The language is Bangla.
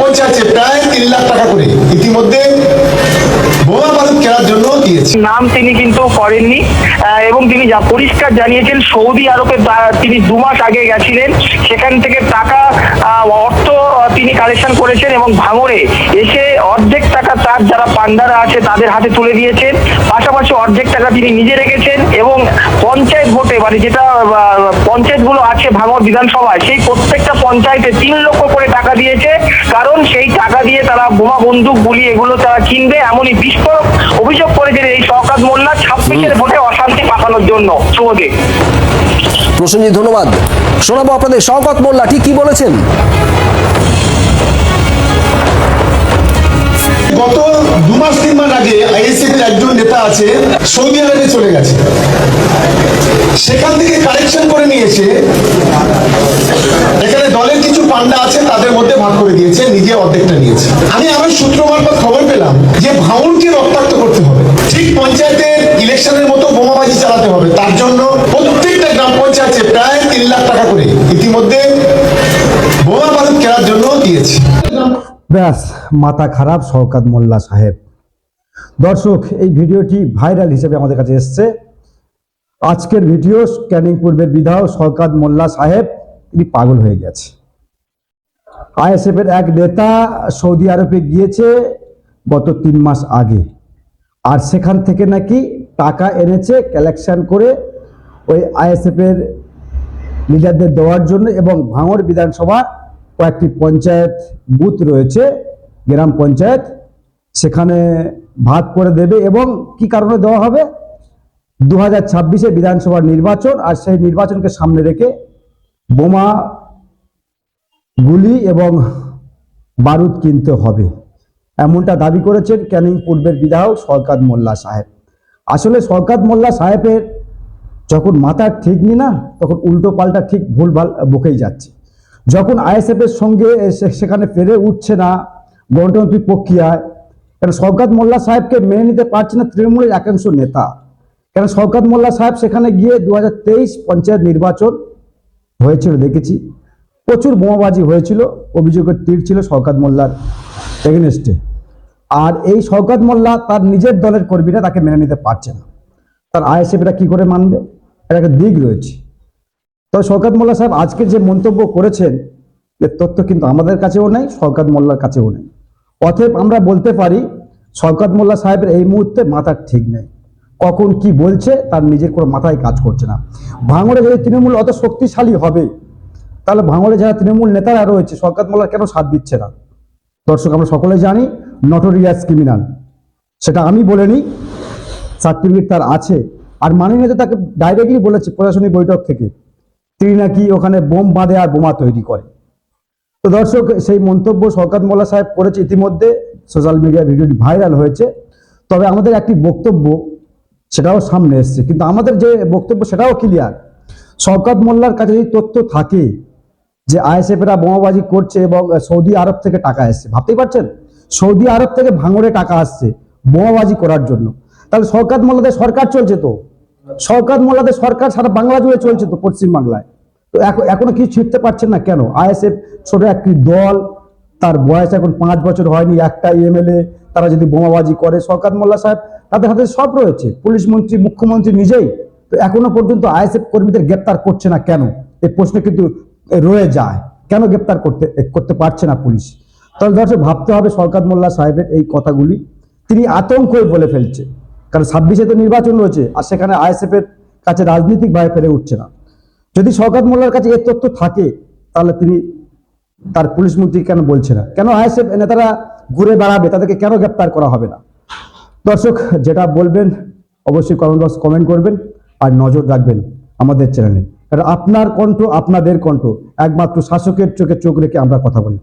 পঞ্চায়েতে প্রায় 3 লাখ টাকা করে ইতিমধ্যে বোমা বারুদ কেনার জন্য দিয়েছে। নাম তিনি কিন্তু করেননি এবং তিনি যা পরিষ্কার জানিয়েছেন সৌদি আরবে তিনি 2 মাস আগে গেছিলেন, সেখান থেকে টাকা অর্থ তিনি কালেকশন করেছেন এবং ভাঙড়ে এসে অর্ধেক টাকা তার যারা পান্ডারা আছে তাদের হাতে তুলে দিয়েছেন, পাশাপাশি অর্ধেক টাকা তিনি নিজে রেখেছেন এবং পঞ্চায়েত ভোটে মানে যেটা পঞ্চায়েতগুলো আছে ভাঙড় বিধানসভায় সেই প্রত্যেকটা পঞ্চায়েতে 3 লক্ষ করে টাকা দিয়েছে, কারণ সেই টাকা দিয়ে তারা বোমা বন্দুক গুলি এগুলো তারা কিনবে। এমনই বিস্ফোরক অভিযোগ করেছেন এই শওকত মোল্লা 26-এর ভোটে অশান্তি পাকানোর জন্য। শুভদীপ। প্রসেনজিৎ, ধন্যবাদ। শোনাবো আপনাদের শওকত মোল্লা ঠিক কি বলেছেন। গত 2 মাস 3 মাস আগে আইএসএফ এর একজন নেতা আছে সৌদি আরবে চলে গেছে, সেখান থেকে কালেকশন করে নিয়েছে, এখানে দলের কিছু পান্ডা আছে তাদের মধ্যে ভাগ করে দিয়েছে, নিজে অর্ধেকটা নিয়েছে। আমি আমার সূত্র মারফত খবর পেলাম যে ভাঙড়কে রক্তাক্ত করতে হবে, ঠিক পঞ্চায়েতের ইলেকশনের মতো বোমাবাজি চালাতে হবে, তার জন্য প্রত্যেকটা গ্রাম পঞ্চায়েতে প্রায় 3 লাখ টাকা করে ইতিমধ্যে বোমা বারুদ কেনার জন্য দিয়েছে। ব্যাস, মাথা খারাপ শওকত মোল্লা সাহেব। দর্শক, এই ভিডিওটি ভাইরাল হিসেবে আমাদের কাছে এসছে। আজকের ভিডিও ক্যানিং পূর্বের বিধায়ক শওকত মোল্লা সাহেব তিনি পাগল হয়ে গেছে। আইএসএফ এর এক নেতা সৌদি আরবে গিয়েছে গত 3 মাস আগে, আর সেখান থেকে নাকি টাকা এনেছে কালেকশন করে ওই আইএসএফ এর লিডারদের দেওয়ার জন্য, এবং ভাঙড় বিধানসভা কয়েকটি পঞ্চায়েত বুথ রয়েছে, গ্রাম পঞ্চায়েত, সেখানে ভাগ করে দেবে। এবং কি কারণে দেওয়া হবে? 2026-এ বিধানসভার নির্বাচন, আর সেই নির্বাচনকে সামনে রেখে বোমা গুলি এবং বারুদ কিনতে হবে, এমনটা দাবি করেছেন ক্যানিং পূর্বের বিধায়ক শওকত মোল্লা সাহেব। আসলে শওকত মোল্লা সাহেবের যখন মাথা ঠিক নি না, তখন উল্টো পাল্টা ঠিক ভুলভাল বকেই যাচ্ছে। যখন আইএসএফ এর সঙ্গে সেখানে পেরে উঠছে না গণতান্ত্রিক প্রক্রিয়ায়, কেন শওকত মোল্লা সাহেবকে মেনে নিতে পারছে না তৃণমূলের একাংশ নেতা। কেন শওকত মোল্লা সাহেব সেখানে গিয়ে 2023 পঞ্চায়েত নির্বাচন হয়েছিল, দেখেছি প্রচুর বোমাবাজি হয়েছিল, অভিযোগের তীর ছিল শওকত মোল্লার এগেনস্টে। আর এই শওকত মোল্লা তার নিজের দলের কর্মীরা তাকে মেনে নিতে পারছে না, তার আইএসএফ এটা কি করে মানবে? এর একটা দিক রয়েছে। তবে শওকত মোল্লা সাহেব আজকে যে মন্তব্য করেছেন, এর তথ্য কিন্তু আমাদের কাছেও নেই, শওকত মোল্লার কাছেও নেই। অতএব আমরা বলতে পারি শওকত মোল্লা সাহেবের এই মুহূর্তে মাথা ঠিক নেই, কখন কি বলছে তার নিজের কোনো মাথায় কাজ করছে না। ভাঙড়ে যদি তৃণমূল অত শক্তিশালী হবে, তাহলে ভাঙড়ে যারা তৃণমূল নেতারা রয়েছে শওকত মোল্লা কেন সাথ দিচ্ছে না? দর্শক, আমরা সকলেই জানি নটোরিয়াস ক্রিমিনাল, সেটা আমি বলিনি, সার্টিফিকেট তার আছে। আর মাননীয় নেতা তাকে ডাইরেক্টলি বলেছে প্রশাসনিক বৈঠক থেকে তিনি নাকি ওখানে বোম বাঁধে আর বোমা তৈরি করে। তো দর্শক, সেই মন্তব্য শওকত মোল্লা সাহেব করেছে, ইতিমধ্যে সোশ্যাল মিডিয়া ভিডিওটি ভাইরাল হয়েছে। তবে আমাদের একটি বক্তব্য সেটাও সামনে এসছে, কিন্তু আমাদের যে বক্তব্য সেটাও ক্লিয়ার। শওকত মোল্লার কাছে যদি তথ্য থাকে যে আইএসএফরা বোমাবাজি করছে এবং সৌদি আরব থেকে টাকা আসছে, ভাবতেই পারছেন সৌদি আরব থেকে ভাঙড়ে টাকা আসছে বোমাবাজি করার জন্য, তাহলে শওকত মোল্লাদের সরকার চলছে, তো শওকত মোল্লাদের সরকার সারা বাংলা জুড়ে চলছে, তো পশ্চিম বাংলায়। তো এখনো কিছু ছিটতে পারছেন না কেন? আইএসএফ ছোট একটি দল, তার বয়স এখন 5 বছর হয়নি, একটা এমএলএ, তারা যদি বোমাবাজি করে, শওকত মোল্লা সাহেব তাদের হাতে সব রয়েছে, পুলিশ মন্ত্রী, মুখ্যমন্ত্রী নিজেই, তো এখনো পর্যন্ত আইএসএফ কর্মীদের গ্রেপ্তার করছে না কেন? এই প্রশ্ন কিন্তু রয়ে যায়, কেন গ্রেপ্তার করতে পারছে না পুলিশ? তাহলে দর্শক, ভাবতে হবে শওকত মোল্লা সাহেবের এই কথাগুলি তিনি আতঙ্কই বলে ফেলছে, কারণ 26-এ তো নির্বাচন রয়েছে, আর সেখানে আইএসএফ এর কাছে রাজনৈতিকভাবে পেরে উঠছে না। যদি শওকত মোল্লার কাছে এই তথ্য থাকে, তাহলে তিনি তার পুলিশ মন্ত্রী কেন বলছে না? কেন আইএসএফ নেতারা ঘুরে বেড়াবে, তাদেরকে কেন গ্রেপ্তার করা হবে না? দর্শক, যেটা বলবেন অবশ্যই কমেন্ট বক্স কমেন্ট করবেন, আর নজর রাখবেন আমাদের চ্যানেলে, কারণ আপনার কণ্ঠ, আপনাদের কণ্ঠ, একমাত্র শাসকের চোখে চোখ রেখে আমরা কথা বলি।